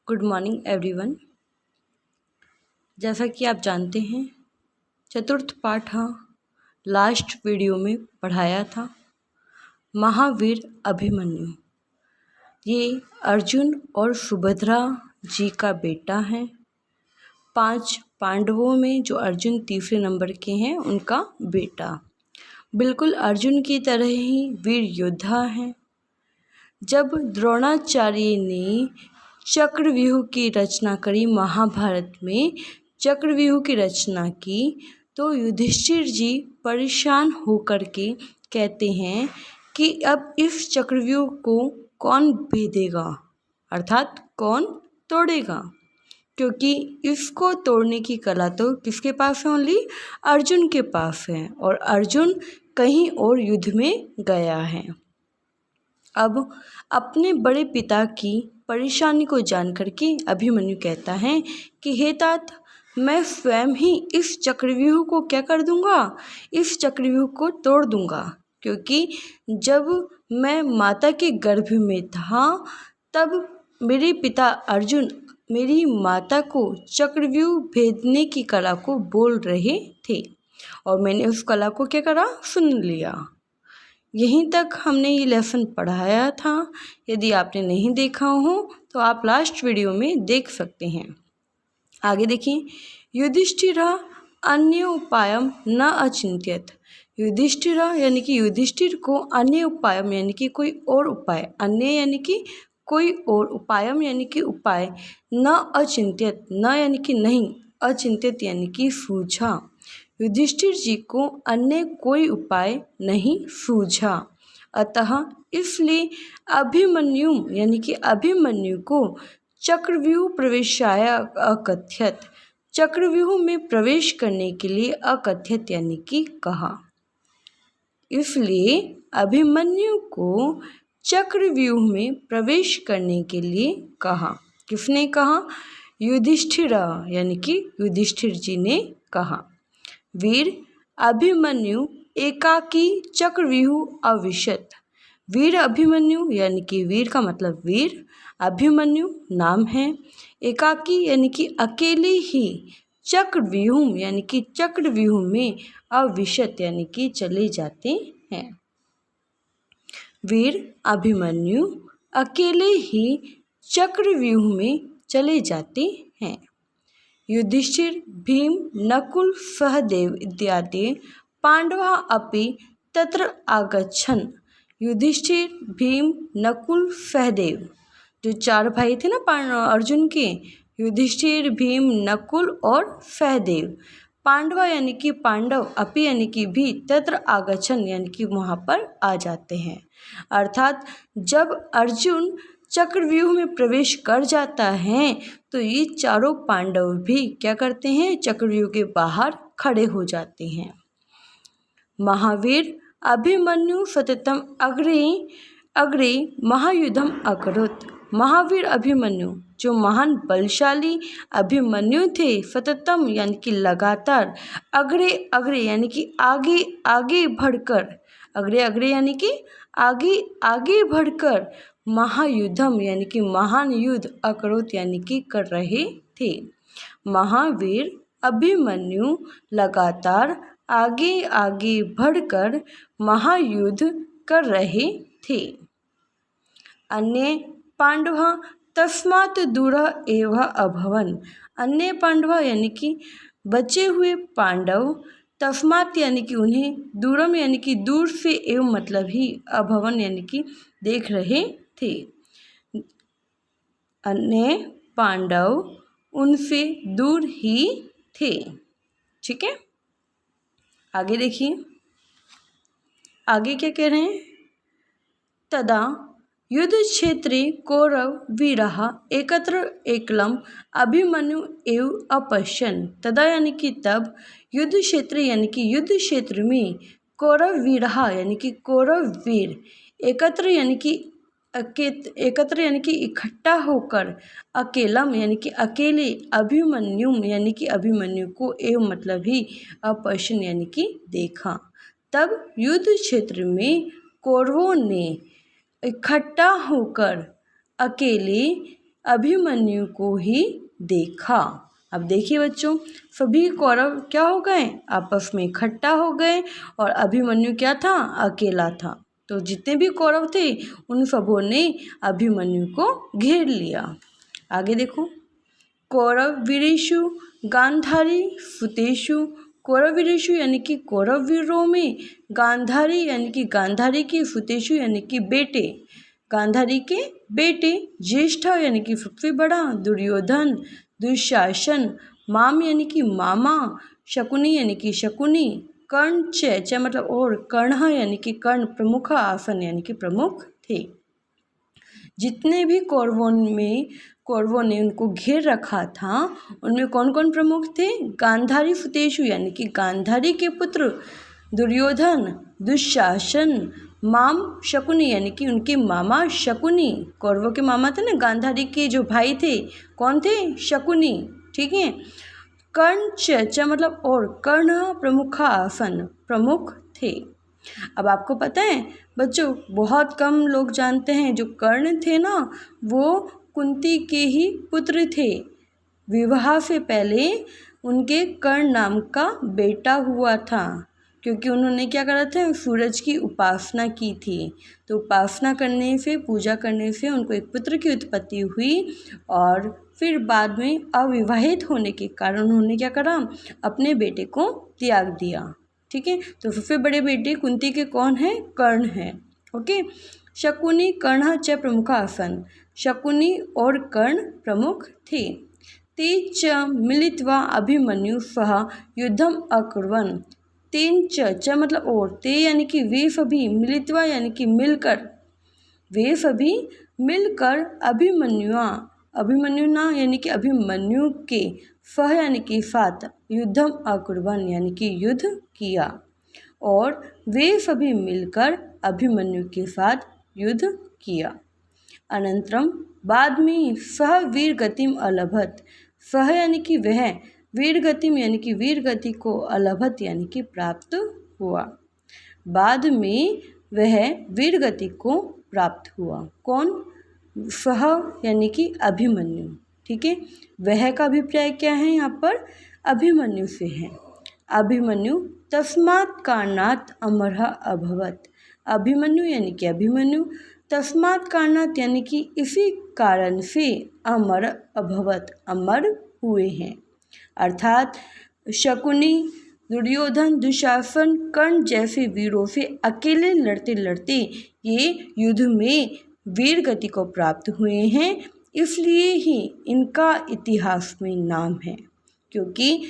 Good morning everyone. जैसा कि आप जानते हैं, चतुर्थ पाठ लास्ट वीडियो में पढ़ाया था महावीर अभिमन्यु। ये अर्जुन और सुभद्रा जी का बेटा है। 5 पांडवों में जो अर्जुन तीसरे नंबर के हैं, उनका बेटा। बिल्कुल अर्जुन की तरह ही वीर योद्धा है। जब द्रोणाचार्य ने चक्रव्यूह की रचना करी, महाभारत में चक्रव्यूह की रचना की, तो युधिष्ठिर जी परेशान होकर के कहते हैं कि अब इस चक्रव्यूह को कौन भेदेगा, अर्थात कौन तोड़ेगा, क्योंकि इसको तोड़ने की कला तो किसके पास है? ओनली अर्जुन के पास है, और अर्जुन कहीं और युद्ध में गया है। अब अपने बड़े पिता की परेशानी को जान करके अभिमन्यु कहता है कि हे तात, मैं स्वयं ही इस चक्रव्यूह को क्या कर दूंगा, इस चक्रव्यूह को तोड़ दूंगा, क्योंकि जब मैं माता के गर्भ में था तब मेरे पिता अर्जुन मेरी माता को चक्रव्यूह भेदने की कला को बोल रहे थे, और मैंने उस कला को क्या करा, सुन लिया। यहीं तक हमने ये लेसन पढ़ाया था। यदि आपने नहीं देखा हो तो आप लास्ट वीडियो में देख सकते हैं। आगे देखिए, युधिष्ठिरा अन्य उपायम न अचिंत्यत। युधिष्ठिरा यानी कि युधिष्ठिर को अन्य उपायम यानी कि कोई और उपाय, अन्य यानी कि कोई और, उपायम यानी कि उपाय, न अचिंत्यत, न यानी कि नहीं, अचिंत्यत यानी कि सूझा। युधिष्ठिर जी को अन्य कोई उपाय नहीं सूझा, अतः इसलिए अभिमन्यु यानी कि अभिमन्यु को चक्रव्यूह प्रवेशाय अकथ्यत, चक्रव्यूह में प्रवेश करने के लिए अकथ्यत यानी कि कहा। इसलिए अभिमन्यु को चक्रव्यूह में प्रवेश करने के लिए कहा। किसने कहा? युधिष्ठिरा यानी कि युधिष्ठिर जी ने कहा। वीर अभिमन्यु एकाकी चक्रव्यूह अविशत। वीर अभिमन्यु यानी कि वीर का मतलब वीर, अभिमन्यु नाम है, एकाकी यानी कि अकेले ही, चक्रव्यूह यानी कि चक्रव्यूह में अविशत यानी कि चले जाते हैं। वीर अभिमन्यु अकेले ही चक्रव्यूह में चले जाते हैं। युधिष्ठिर भीम नकुल सहदेव इत्यादि पांडवा अपि तत्र आगच्छन्। युधिष्ठिर भीम नकुल सहदेव जो 4 भाई थे ना अर्जुन के, युधिष्ठिर भीम नकुल और सहदेव, पांडवा यानी कि पांडव, अपि यानी कि भी, तत्र आगच्छन् यानी कि वहाँ पर आ जाते हैं। अर्थात जब अर्जुन चक्रव्यूह में प्रवेश कर जाता है तो ये चारों पांडव भी क्या करते हैं, चक्रव्यूह के बाहर खड़े हो जाते हैं। महावीर अभिमन्यु सततम अग्रे अग्रे महायुद्धम अकरोत्। महावीर अभिमन्यु जो महान बलशाली अभिमन्यु थे, सततम यानी कि लगातार, अग्रे अग्रे यानी कि आगे आगे बढ़कर, अग्रे अग्रे यानी कि आगे आगे बढ़कर, महायुद्धम यानी कि महान युद्ध, अकरोत यानी कि कर रहे थे। महावीर अभिमन्यु लगातार आगे आगे बढ़कर महायुद्ध कर रहे थे। अन्य पांडव तस्मात् दूरः एव अभवन्। अन्य पांडव यानी कि बचे हुए पांडव, तस्मात् यानी कि उन्हें, दूरम यानी कि दूर से, एवं मतलब ही, अभवन यानी कि देख रहे थे। अन्य पांडव उनसे दूर ही थे। ठीक है, आगे देखिए, आगे क्या कह रहे हैं? तदा युद्ध क्षेत्रे कौरव वीराः एकत्र एकलम अभिमन्यु एव अपश्यन्। तदा यानी कि तब, युद्ध क्षेत्र यानी कि युद्ध क्षेत्र में, कौरव वीराः यानी कि कौरव वीर, एकत्र यानी कि एकत्र यानी कि इकट्ठा होकर, अकेलम यानी कि अकेले, अभिमन्यु यानी कि अभिमन्यु को, एवं मतलब ही, अपश्यन् यानी कि देखा। तब युद्ध क्षेत्र में कौरवों ने इकट्ठा होकर अकेले अभिमन्यु को ही देखा। अब देखिए बच्चों, सभी कौरव क्या हो गए, आपस में इकट्ठा हो गए और अभिमन्यु क्या था, अकेला था। तो जितने भी कौरव थे उन सबों ने अभिमन्यु को घेर लिया। आगे देखो, कौरव वीरेषु गांधारी सुतेषु। कौरव वीरेषु यानी कि कौरव वीरों में, गांधारी यानी कि गांधारी की, सुतेषु यानी कि बेटे, गांधारी के बेटे, ज्येष्ठ यानी कि सबसे बड़ा, दुर्योधन, दुशासन, माम यानी कि मामा, शकुनी यानी कि शकुनी, कर्ण च मतलब और, कर्ण यानी कि कर्ण, प्रमुख, आसन यानी कि प्रमुख थे। जितने भी कौरवों ने उनको घेर रखा था उनमें कौन कौन प्रमुख थे, गांधारी सुतेषु यानी कि गांधारी के पुत्र दुर्योधन, दुशासन, माम शकुनी यानी कि उनके मामा शकुनी, कौरवों के मामा थे ना, गांधारी के जो भाई थे कौन थे, शकुनी, ठीक है। कर्ण च मतलब और, कर्ण प्रमुख, आसन प्रमुख थे। अब आपको पता है बच्चों, बहुत कम लोग जानते हैं जो कर्ण थे ना वो कुंती के ही पुत्र थे। विवाह से पहले उनके कर्ण नाम का बेटा हुआ था, क्योंकि उन्होंने क्या करा था, सूरज की उपासना की थी। तो उपासना करने से, पूजा करने से उनको एक पुत्र की उत्पत्ति हुई और फिर बाद में अविवाहित होने के कारण उन्होंने क्या करा, अपने बेटे को त्याग दिया। ठीक है, तो सबसे बड़े बेटे कुंती के कौन हैं, कर्ण हैं। ओके, शकुनी कर्ण च प्रमुख आसन, शकुनी और कर्ण प्रमुख थे। ते च मिलित्वा अभिमन्यु सह युद्धम अकुर्वन्। तेन च मतलब और, ते यानी कि वे सभी, मिलित्वा यानी कि मिलकर, वे सभी मिलकर अभिमन्यु ना यानी कि अभिमन्यु के, सह यानी कि साथ, युद्धम अकुर्वन् यानी कि युद्ध किया, और वे सभी मिलकर अभिमन्यु के साथ युद्ध किया। अनंतरम बाद में सह वीर गतिम अलभत, सह यानी कि वह, वीर गतिम यानी कि वीर गति को, अलभत यानी कि प्राप्त हुआ। बाद में वह वीर गति को प्राप्त हुआ। कौन, सह यानी कि अभिमन्यु। ठीक है, वह का अभिप्राय क्या है यहाँ पर, अभिमन्यु से है। अभिमन्यु तस्मात् कारणात् अमरः अभवत्। अभिमन्यु यानी कि अभिमन्यु, तस्मात् कारणात् यानी कि इसी कारण से, अमर अभवत अमर हुए हैं। अर्थात शकुनी, दुर्योधन, दुशासन, कर्ण जैसे वीरों से अकेले लड़ते लड़ते ये युद्ध में वीर गति को प्राप्त हुए हैं, इसलिए ही इनका इतिहास में नाम है। क्योंकि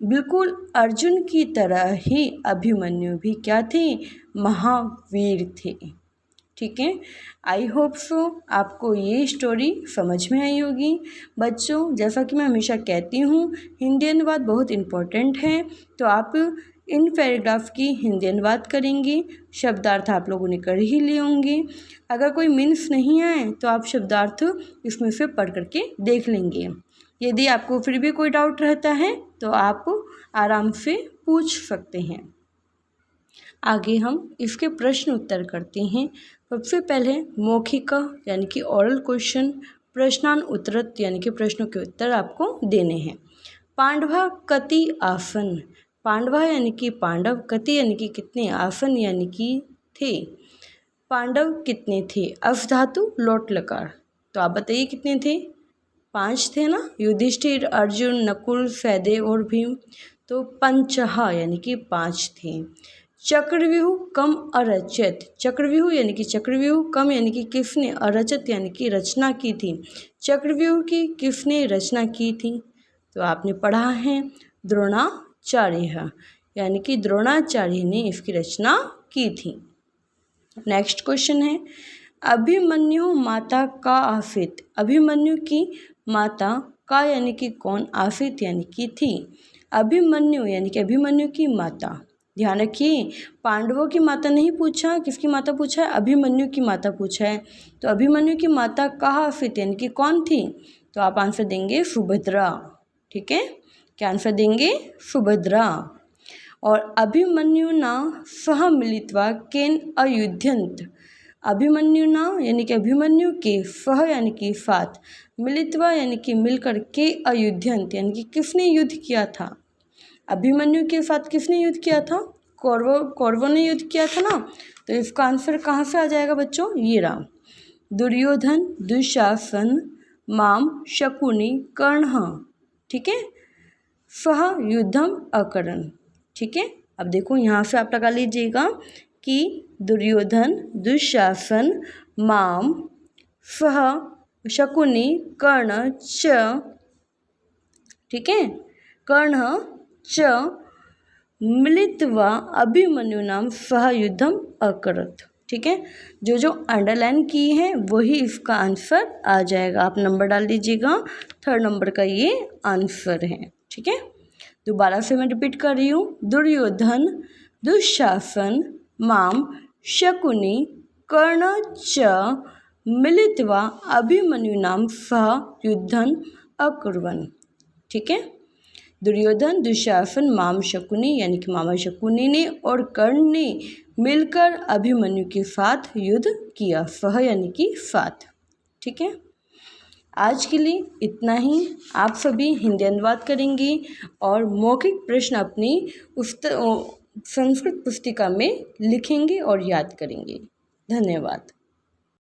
बिल्कुल अर्जुन की तरह ही अभिमन्यु भी क्या थे, महावीर थे। ठीक है, आई होप सो आपको ये स्टोरी समझ में आई होगी। बच्चों, जैसा कि मैं हमेशा कहती हूँ, हिंदी अनुवाद बहुत इम्पोर्टेंट है, तो आप इन पैराग्राफ की हिंदी अनुवाद करेंगे, शब्दार्थ आप लोगों ने कर ही लिए होंगे। अगर कोई मीन्स नहीं आए तो आप शब्दार्थ इसमें से पढ़ करके देख लेंगे। यदि आपको फिर भी कोई डाउट रहता है तो आप आराम से पूछ सकते हैं। आगे हम इसके प्रश्न उत्तर करते हैं। सबसे पहले मौखिक यानी कि ओरल क्वेश्चन, प्रश्नान उत्तरत यानी कि प्रश्नों के उत्तर आपको देने हैं। पांडवा कति आसन, पांडवा यानी कि पांडव, कति यानी कि कितने, आसन यानी कि थे, पांडव कितने थे, अफ धातु लोट लकार। तो आप बताइए कितने थे, 5 थे ना, युधिष्ठिर, अर्जुन, नकुल, सहदेव और भीम। तो पंचहा यानी कि 5 थे। चक्रव्यूह कम अरचित, चक्रव्यूह यानी कि चक्रव्यूह कम यानी कि किसने, अरचित यानी कि रचना की थी, चक्रव्यूह की किसने रचना की थी। तो आपने पढ़ा है द्रोणाचार्य, यानी कि द्रोणाचार्य ने इसकी रचना की थी। नेक्स्ट क्वेश्चन है, अभिमन्यु माता का आसित, अभिमन्यु की माता का यानी कि कौन, आसित यानी कि थी, अभिमन्यु यानी कि अभिमन्यु की माता। ध्यान रखिए, पांडवों की माता नहीं पूछा, किसकी माता पूछा है, अभिमन्यु की माता पूछा है। तो अभिमन्यु की माता कहाँ आसित यानी कि कौन थी, तो आप आंसर देंगे सुभद्रा। ठीक है, क्या आंसर देंगे, सुभद्रा। और अभिमन्यु ना सह मिलित्वा केन अयुध्यंत, अभिमन्युना यानी कि अभिमन्यु के, फह यानी कि फात, मिलित्वा यानी कि मिलकर, के अयुध्यंत यानी कि किसने युद्ध किया था। अभिमन्यु के साथ किसने युद्ध किया था? कौरवों ने युद्ध किया था ना। तो इसका आंसर कहाँ से आ जाएगा बच्चों? ये रहा, दुर्योधन, दुशासन, माम, शकुनी, कर्ण। ठीक है, सह युद्धम अकरन। ठीक है, अब देखो यहाँ से आप लगा लीजिएगा कि दुर्योधन, दुशासन, माम, सह, शकुनी, कर्ण, च, ठीक है, कर्ण च मिलित्वा अभिमन्युनाम सह युद्धम अकरत। ठीक है, जो अंडरलाइन की है वही इसका आंसर आ जाएगा। आप नंबर डाल दीजिएगा, 3rd नंबर का ये आंसर है। ठीक है, दोबारा से मैं रिपीट कर रही हूँ, दुर्योधन, दुशासन, माम, शकुनी, कर्ण च मिलित्वा अभिमन्युनाम सह युद्धम अकुर्वन्। ठीक है, दुर्योधन, दुशासन, माम, शकुनी यानी कि मामा शकुनी ने और कर्ण ने मिलकर अभिमन्यु के साथ युद्ध किया, सह यानी कि साथ। ठीक है, आज के लिए इतना ही। आप सभी हिंदी अनुवाद करेंगे और मौखिक प्रश्न अपनी संस्कृत पुस्तिका में लिखेंगे और याद करेंगे। धन्यवाद।